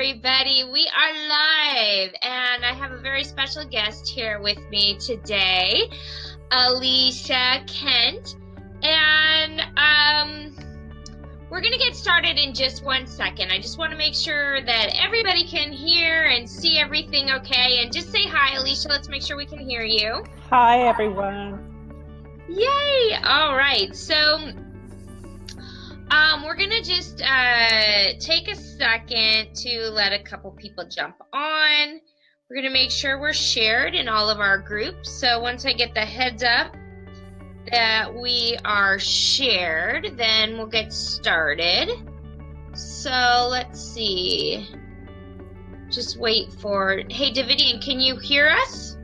everybody. We are live, and I have a very special guest here with me today, Alicia Kent. And we're going to get started in just 1 second. I just want to make sure that everybody can hear and see everything okay. And just say hi, Alicia. Let's make sure we can hear you. Hi, everyone. Yay! All right. So we're going to just take a second to let a couple people jump on. We're going to make sure we're shared in all of our groups. So once I get the heads up that we are shared, then we'll get started. So let's see. Just wait for, hey, Davidian, can you hear us?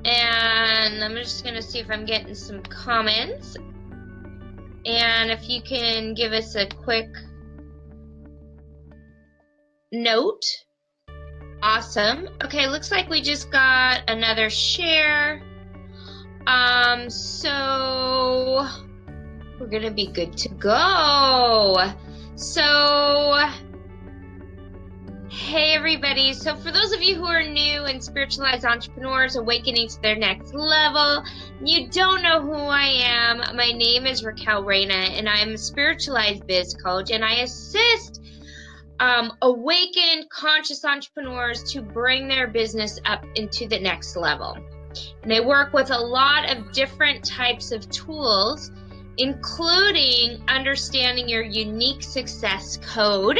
And I'm just going to see if I'm getting some comments. And if you can give us a quick note. Awesome. Okay, looks like we just got another share. So we're going to be good to go. So, hey everybody. So for those of you who are new and spiritualized entrepreneurs awakening to their next level, you don't know who I am. My name is Raquel Reyna, and I'm a spiritualized biz coach, and I assist awakened conscious entrepreneurs to bring their business up into the next level. And I work with a lot of different types of tools, including understanding your unique success code,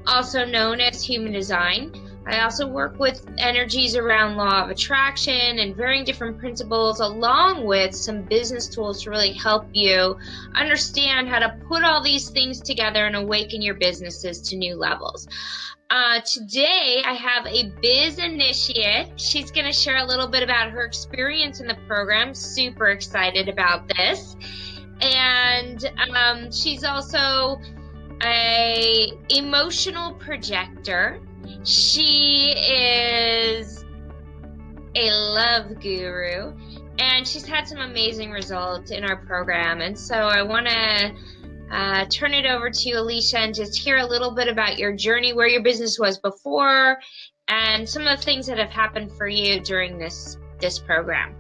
also known as human design. I also work with energies around law of attraction and varying different principles, along with some business tools to really help you understand how to put all these things together and awaken your businesses to new levels. Today, I have a biz initiate. She's going to share a little bit about her experience in the program. Super excited about this. And she's also a emotional projector. She is a love guru, and she's had some amazing results in our program. And so I want to turn it over to Alicia and just hear a little bit about your journey, where your business was before, and some of the things that have happened for you during this program.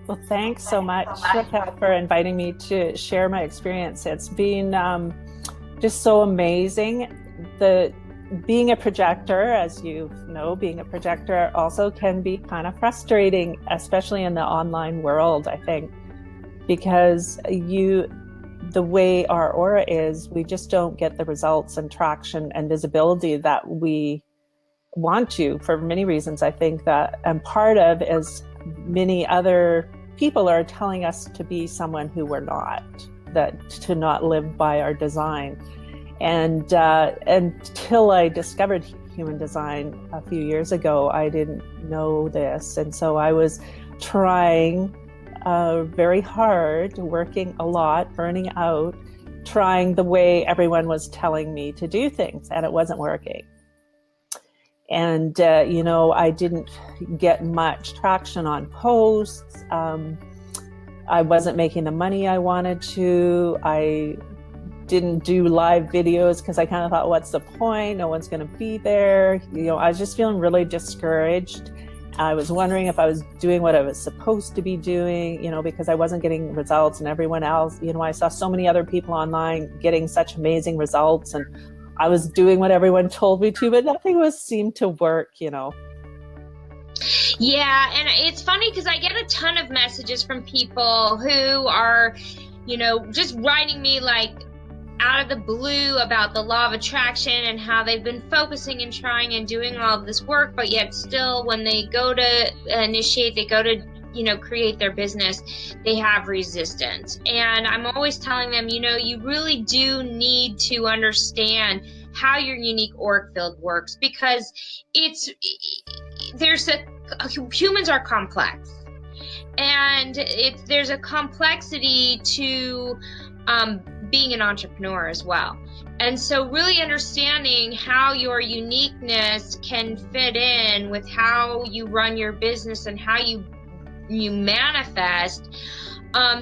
Well, thanks so much, Raquel, for inviting me to share my experience. It's been just so amazing. Being a projector, as you know, being a projector also can be kind of frustrating, especially in the online world, I think, because the way our aura is, we just don't get the results and traction and visibility that we want to, for many reasons. I think that, and part of is many other people are telling us to be someone who we're not, that to not live by our design. And until I discovered human design a few years ago, I didn't know this. And so I was trying very hard, working a lot, burning out, trying the way everyone was telling me to do things, and it wasn't working. And, I didn't get much traction on posts. I wasn't making the money I wanted to. I didn't do live videos because I kind of thought, what's the point? No one's going to be there. I was just feeling really discouraged. I was wondering if I was doing what I was supposed to be doing, because I wasn't getting results, and everyone else, I saw so many other people online getting such amazing results, and I was doing what everyone told me to, but nothing seemed to work, Yeah, and it's funny because I get a ton of messages from people who are, just writing me like out of the blue about the law of attraction and how they've been focusing and trying and doing all of this work, but yet still when they go to initiate, they go to create their business, they have resistance. And I'm always telling them, you really do need to understand how your unique auric field works, because humans are complex, and there's a complexity to being an entrepreneur as well. And so really understanding how your uniqueness can fit in with how you run your business and how you manifest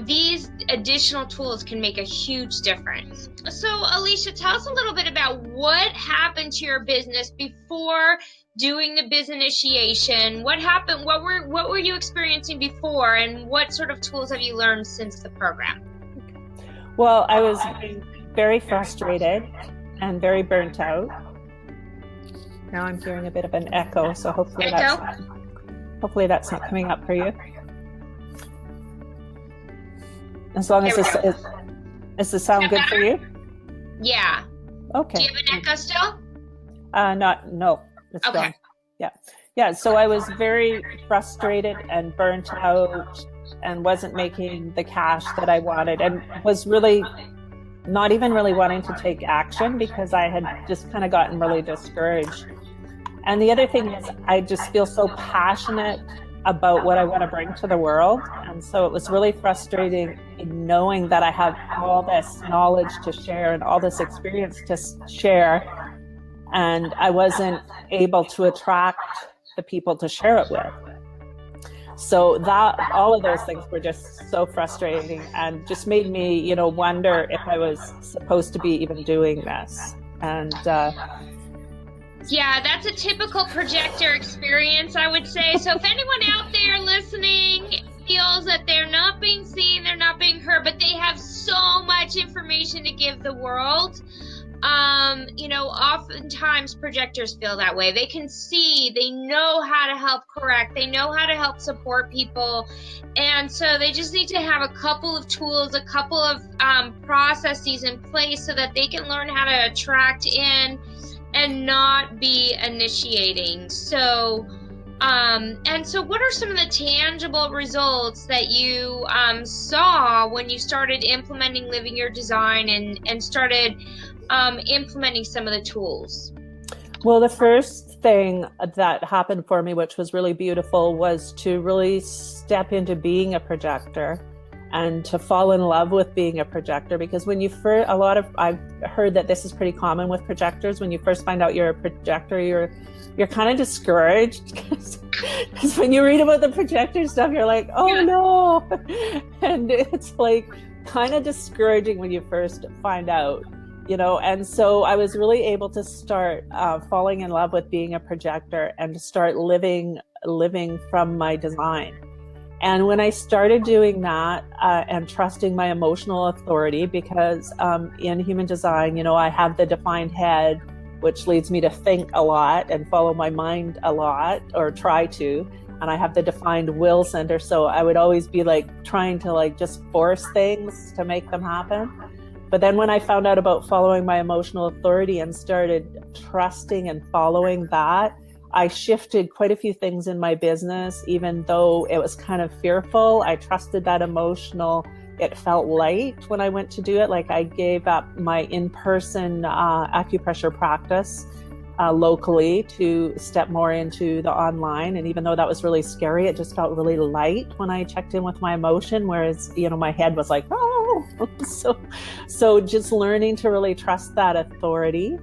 these additional tools can make a huge difference. So Alicia, tell us a little bit about what happened to your business before doing the Biz Initiation. What happened? What were you experiencing before, and what sort of tools have you learned since the program? Well, I was very frustrated and very burnt out. Now I'm hearing a bit of an echo, so hopefully that's not coming up for you. As long as is the sound good for you? Yeah. Okay. Do you have an echo still? No. It's okay. Gone. Yeah. So I was very frustrated and burnt out and wasn't making the cash that I wanted, and was really not even really wanting to take action because I had just kind of gotten really discouraged. And the other thing is, I just feel so passionate about what I want to bring to the world. And so it was really frustrating in knowing that I have all this knowledge to share and all this experience to share, and I wasn't able to attract the people to share it with. So that all of those things were just so frustrating and just made me, wonder if I was supposed to be even doing this. And yeah, that's a typical projector experience, I would say. So if anyone out there listening feels that they're not being seen, they're not being heard, but they have so much information to give the world, oftentimes projectors feel that way. They can see, they know how to help correct, they know how to help support people. And so they just need to have a couple of tools, a couple of processes in place so that they can learn how to attract in and not be initiating. So, so what are some of the tangible results that you saw when you started implementing Living Your Design and started implementing some of the tools? Well, the first thing that happened for me, which was really beautiful, was to really step into being a projector and to fall in love with being a projector. Because when I've heard that this is pretty common with projectors. When you first find out you're a projector, you're kind of discouraged because when you read about the projector stuff, you're like, oh no. And it's like kind of discouraging when you first find out, and so I was really able to start falling in love with being a projector and to start living from my design. And when I started doing that and trusting my emotional authority, because in human design, I have the defined head, which leads me to think a lot and follow my mind a lot, or try to. And I have the defined will center. So I would always be trying to just force things to make them happen. But then when I found out about following my emotional authority and started trusting and following that, I shifted quite a few things in my business. Even though it was kind of fearful, I trusted that it felt light when I went to do it. I gave up my in-person acupressure practice locally to step more into the online. And even though that was really scary, it just felt really light when I checked in with my emotion, whereas, my head was like, oh. So just learning to really trust that authority.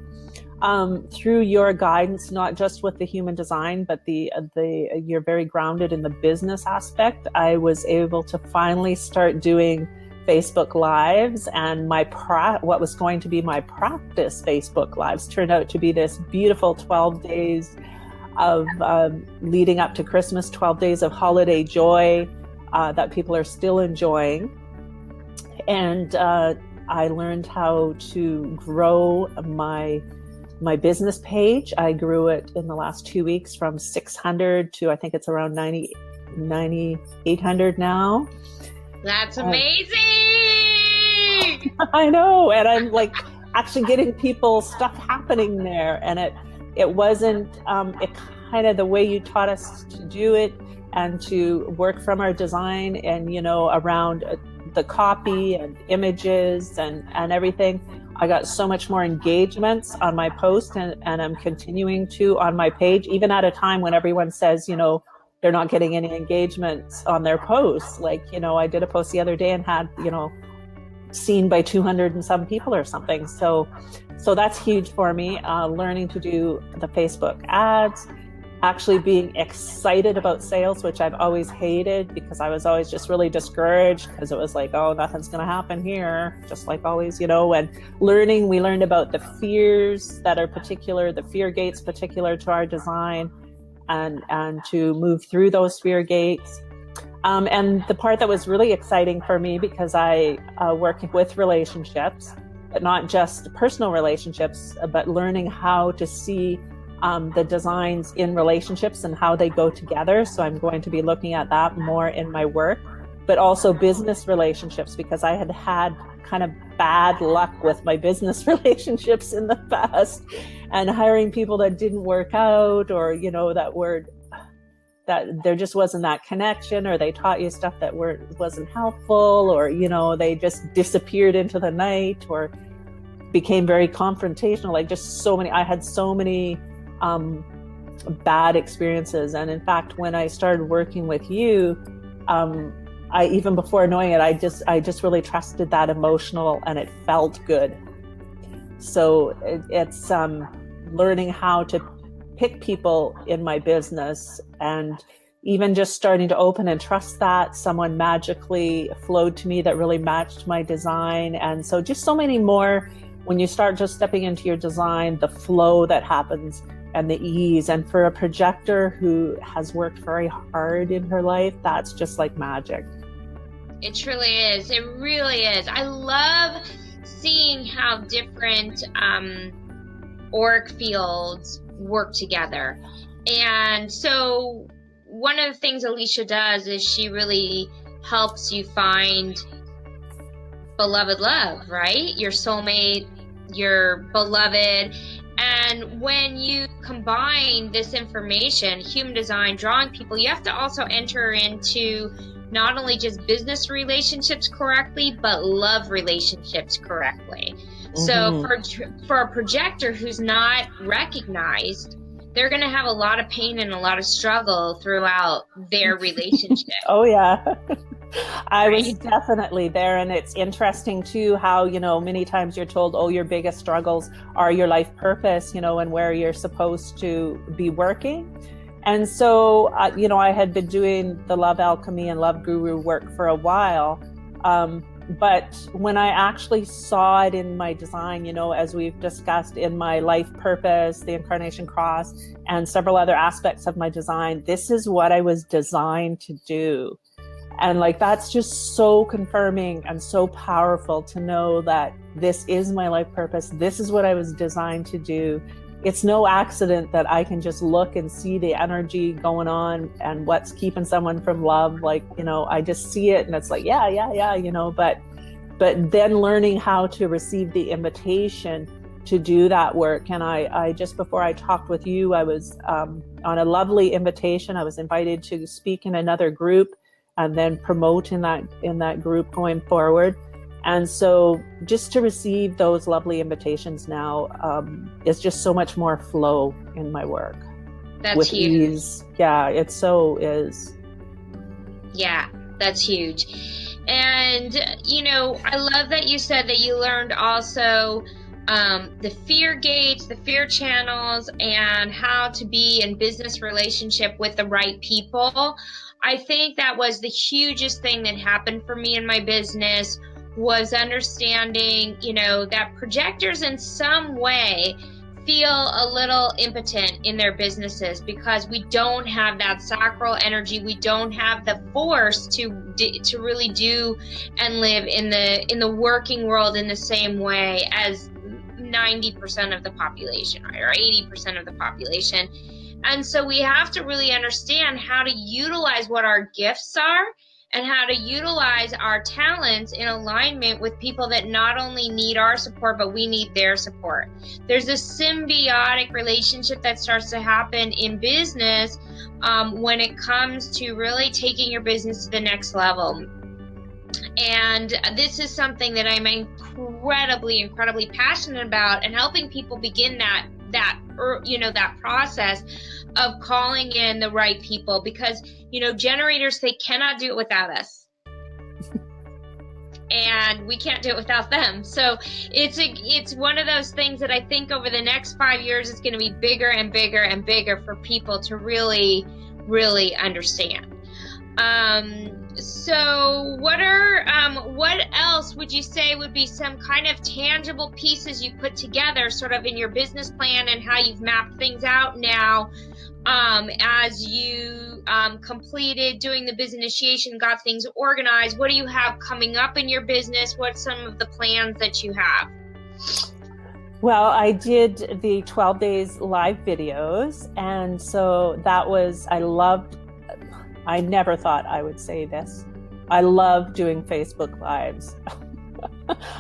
Through your guidance, not just with the human design, but you're very grounded in the business aspect. I was able to finally start doing Facebook Lives, and what was going to be my practice Facebook Lives turned out to be this beautiful 12 days of leading up to Christmas, 12 days of holiday joy that people are still enjoying. And I learned how to grow my business page. I grew it in the last 2 weeks from 600 to I think it's around 9,800 now. That's amazing. I know. And I'm actually getting people stuff happening there. And it wasn't it kind of the way you taught us to do it and to work from our design and, around the copy and images and everything. I got so much more engagements on my post and I'm continuing to on my page, even at a time when everyone says, they're not getting any engagements on their posts. I did a post the other day and had, seen by 200 and some people or something. So that's huge for me, learning to do the Facebook ads. actually being excited about sales, which I've always hated because I was always just really discouraged because it was like, oh, nothing's going to happen here, just like always, and we learned about the fears that are the fear gates particular to our design, and to move through those fear gates. And the part that was really exciting for me, because I work with relationships, but not just personal relationships, but learning how to see the designs in relationships and how they go together. So I'm going to be looking at that more in my work, but also business relationships, because I had kind of bad luck with my business relationships in the past, and hiring people that didn't work out, or, that there just wasn't that connection, or they taught you stuff that wasn't helpful, or, they just disappeared into the night, or became very confrontational. I had so many bad experiences. And in fact, when I started working with you, I, even before knowing it, I just really trusted that emotional, and it felt good. So it's learning how to pick people in my business, and even just starting to open and trust that someone magically flowed to me that really matched my design. And so just so many more, when you start just stepping into your design, the flow that happens and the ease. And for a projector who has worked very hard in her life, that's just like magic. It truly is. It really is. I love seeing how different auric fields work together. And so one of the things Alicia does is she really helps you find beloved love, right? Your soulmate, your beloved. And when you combine this information, human design, drawing people, you have to also enter into not only just business relationships correctly, but love relationships correctly. Mm-hmm. So for a projector who's not recognized, they're going to have a lot of pain and a lot of struggle throughout their relationship. Oh, yeah. I was definitely there. And it's interesting too, how, many times you're told, oh, your biggest struggles are your life purpose, and where you're supposed to be working. And so, I had been doing the Love Alchemy and Love Guru work for a while. But when I actually saw it in my design, as we've discussed, in my life purpose, the Incarnation Cross, and several other aspects of my design, this is what I was designed to do. And that's just so confirming and so powerful to know that this is my life purpose. This is what I was designed to do. It's no accident that I can just look and see the energy going on and what's keeping someone from love. I just see it and it's like, yeah, but then learning how to receive the invitation to do that work. And I just before I talked with you, I was on a lovely invitation. I was invited to speak in another group and then promote in that group going forward. And so just to receive those lovely invitations now is just so much more flow in my work. That's with huge. Ease. Yeah, it so is. Yeah, that's huge. And, I love that you said that you learned also the fear gates, the fear channels, and how to be in business relationship with the right people. I think that was the hugest thing that happened for me in my business, was understanding, that projectors in some way feel a little impotent in their businesses because we don't have that sacral energy. We don't have the force to really do and live in the working world in the same way as 90% of the population, right? Or 80% of the population. And so we have to really understand how to utilize what our gifts are and how to utilize our talents in alignment with people that not only need our support, but we need their support. There's a symbiotic relationship that starts to happen in business when it comes to really taking your business to the next level. And this is something that I'm incredibly passionate about, and helping people begin that process of calling in the right people, because generators, they cannot do it without us. and we can't do it without them. So it's one of those things that I think over the next 5 years is going to be bigger and bigger and bigger for people to really, really understand. So what else would you say would be some kind of tangible pieces you put together sort of in your business plan and how you've mapped things out now, as you completed doing the Biz Initiation, got things organized? What do you have coming up in your business? What's some of the plans that you have? Well, I did the 12 days live videos, and so that was, I never thought I would say this. I love doing Facebook Lives.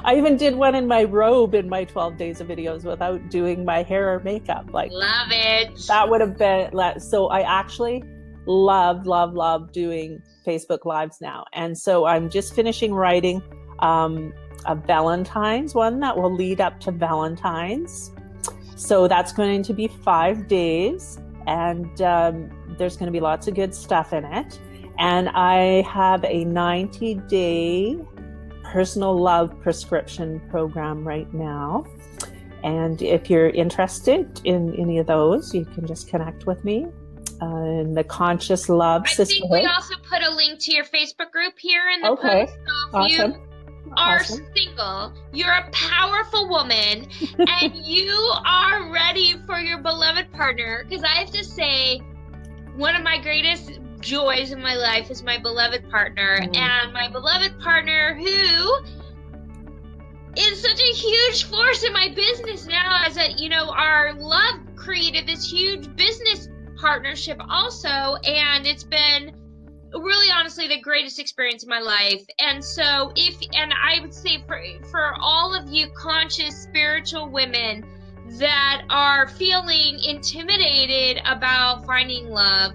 I even did one in my robe in my 12 days of videos without doing my hair or makeup. Like, love it. That would have been, so I actually love doing Facebook Lives now. And so I'm just finishing writing a Valentine's one that will lead up to Valentine's. So that's going to be 5 days, and there's going to be lots of good stuff in it. And I have a 90-day personal love prescription program right now. And if you're interested in any of those, you can just connect with me in the Conscious Love Sisterhood. I think we also put a link to your Facebook group here in the post. So if you are single, you're a powerful woman, and you are ready for your beloved partner, because I have to say, one of my greatest joys in my life is my beloved partner, and my beloved partner who is such a huge force in my business now, as our love created this huge business partnership also, and it's been really honestly the greatest experience of my life. And so I would say for all of you conscious spiritual women that are feeling intimidated about finding love,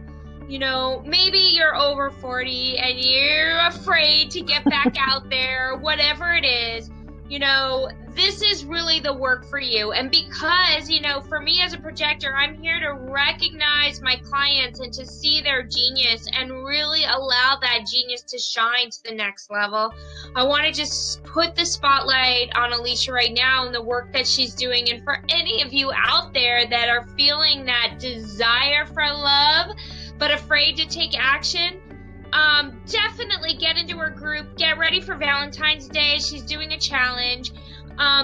maybe you're over 40 and you're afraid to get back out there, whatever it is, this is really the work for you. And because, for me as a projector, I'm here to recognize my clients and to see their genius and really allow that genius to shine to the next level. I want to just put the spotlight on Alicia right now and the work that she's doing. And for any of you out there that are feeling that desire for love, but afraid to take action, definitely get into her group. Get ready for Valentine's Day. She's doing a challenge.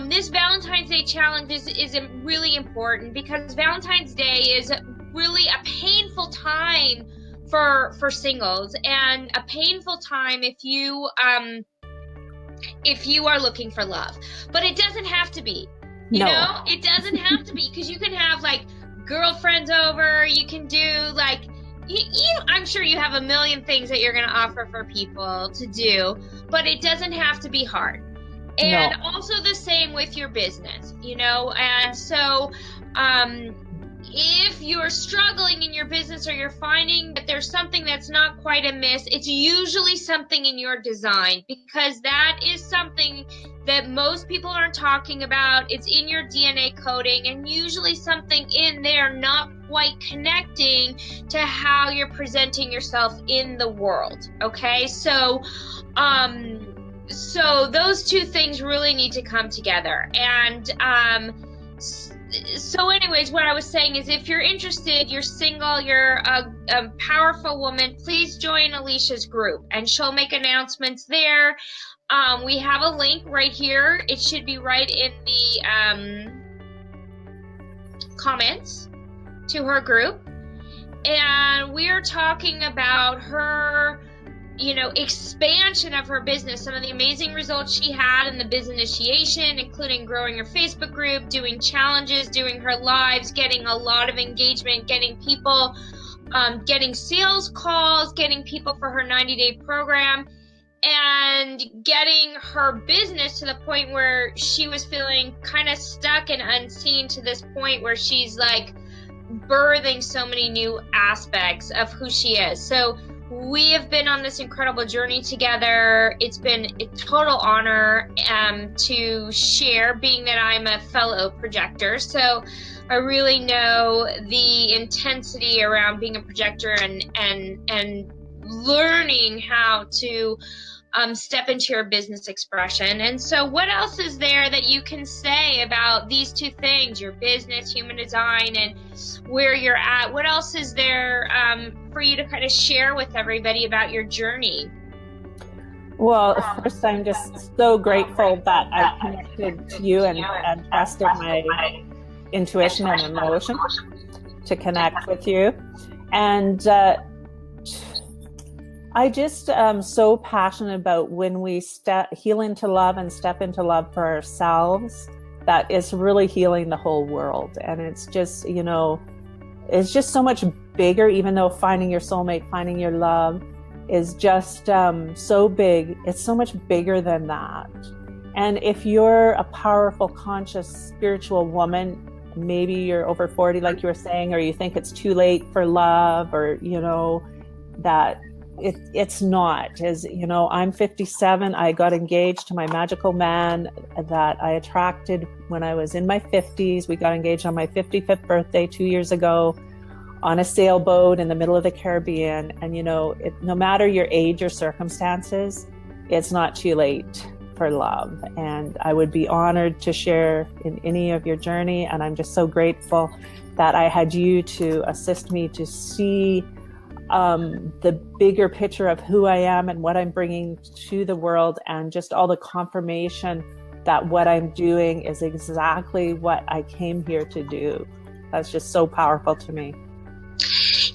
This Valentine's Day challenge is really important, because Valentine's Day is really a painful time for singles, and a painful time if you are looking for love. But it doesn't have to be. It doesn't have to be, because you can have like girlfriends over. You can do like, I'm sure you have a million things that you're going to offer for people to do, but it doesn't have to be hard. And also the same with your business, and so if you're struggling in your business, or you're finding that there's something that's not quite amiss, it's usually something in your design, because that is something that most people aren't talking about. It's in your DNA coding, and usually something in there not quite connecting to how you're presenting yourself in the world. Okay, so those two things really need to come together. And so anyways, what I was saying is, if you're interested, you're single, you're a powerful woman, please join Alicia's group, and she'll make announcements there. We have a link right here. It should be right in the comments to her group. And we are talking about her expansion of her business, some of the amazing results she had in the Biz Initiation, including growing her Facebook group, doing challenges, doing her lives, getting a lot of engagement, getting people, getting sales calls, getting people for her 90-day program, and getting her business to the point where she was feeling kind of stuck and unseen, to this point where she's like birthing so many new aspects of who she is. So we have been on this incredible journey together. It's been a total honor to share, being that I'm a fellow projector. So I really know the intensity around being a projector and learning how to step into your business expression. And so what else is there that you can say about these two things, your business, human design, and where you're at? What else is there for you to kind of share with everybody about your journey? Well, first, I'm just so grateful that I connected to you and trusted my intuition and emotion to connect with you. And I just am so passionate about when we heal into love and step into love for ourselves, that is really healing the whole world. And it's just, it's just so much bigger, even though finding your soulmate, finding your love is just so big. It's so much bigger than that. And if you're a powerful, conscious, spiritual woman, maybe you're over 40, like you were saying, or you think it's too late for love, or, that it's not. As I'm 57. I got engaged to my magical man that I attracted when I was in my 50s. We got engaged on my 55th birthday 2 years ago on a sailboat in the middle of the Caribbean. And no matter your age or circumstances, it's not too late for love. And I would be honored to share in any of your journey. And I'm just so grateful that I had you to assist me to see the bigger picture of who I am and what I'm bringing to the world, and just all the confirmation that what I'm doing is exactly what I came here to do. That's just so powerful to me.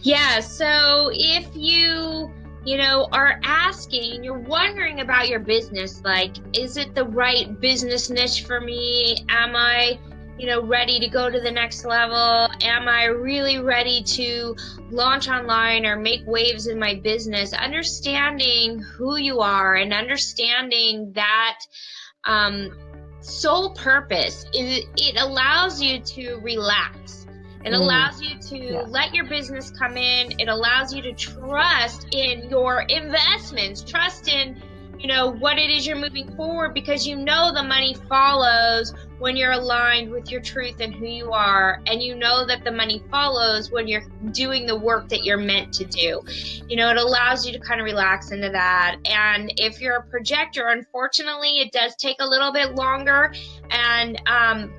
Yeah, so if you are asking, you're wondering about your business, like, is it the right business niche for me? Am I ready to go to the next level? Am I really ready to launch online or make waves in my business? Understanding who you are and understanding that soul purpose, it allows you to relax. It allows you to let your business come in. It allows you to trust in your investments, trust in what it is you're moving forward, because the money follows when you're aligned with your truth and who you are, and that the money follows when you're doing the work that you're meant to do. It allows you to kind of relax into that. And if you're a projector, unfortunately, it does take a little bit longer, and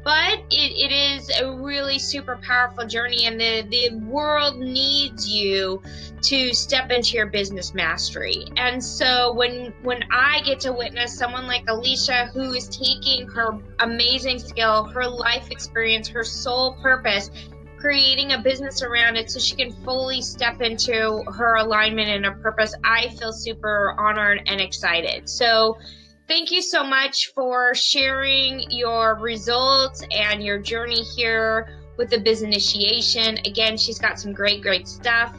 but it is a really super powerful journey, and the world needs you to step into your business mastery. And so when I get to witness someone like Alicia, who is taking her amazing skill, her life experience, her soul purpose, creating a business around it so she can fully step into her alignment and her purpose, I feel super honored and excited. So thank you so much for sharing your results and your journey here with the Biz Initiation. Again, she's got some great stuff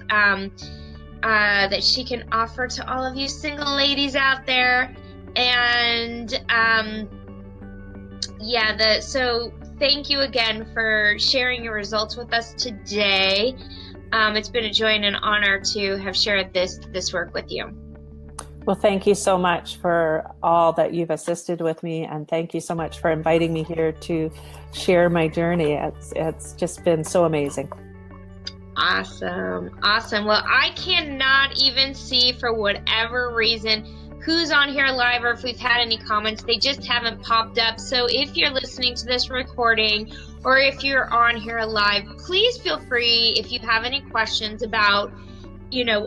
that she can offer to all of you single ladies out there. And so thank you again for sharing your results with us today. It's been a joy and an honor to have shared this work with you. Well, thank you so much for all that you've assisted with me, and thank you so much for inviting me here to share my journey. It's just been so amazing. Awesome. Well, I cannot even see, for whatever reason, who's on here live, or if we've had any comments. They just haven't popped up. So if you're listening to this recording, or if you're on here live, please feel free, if you have any questions about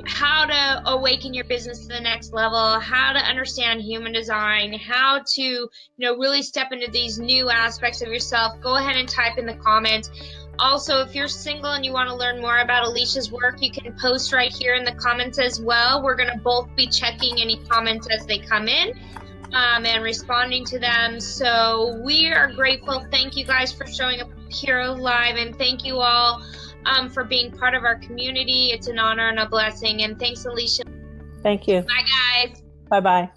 how to awaken your business to the next level, how to understand human design, how to really step into these new aspects of yourself, go ahead and type in the comments. Also, if you're single and you want to learn more about Alicia's work, you can post right here in the comments as well. We're going to both be checking any comments as they come in and responding to them. So we are grateful. Thank you guys for showing up here live, and thank you all for being part of our community. It's an honor and a blessing. And thanks, Alicia. Thank you. Bye, guys. Bye-bye.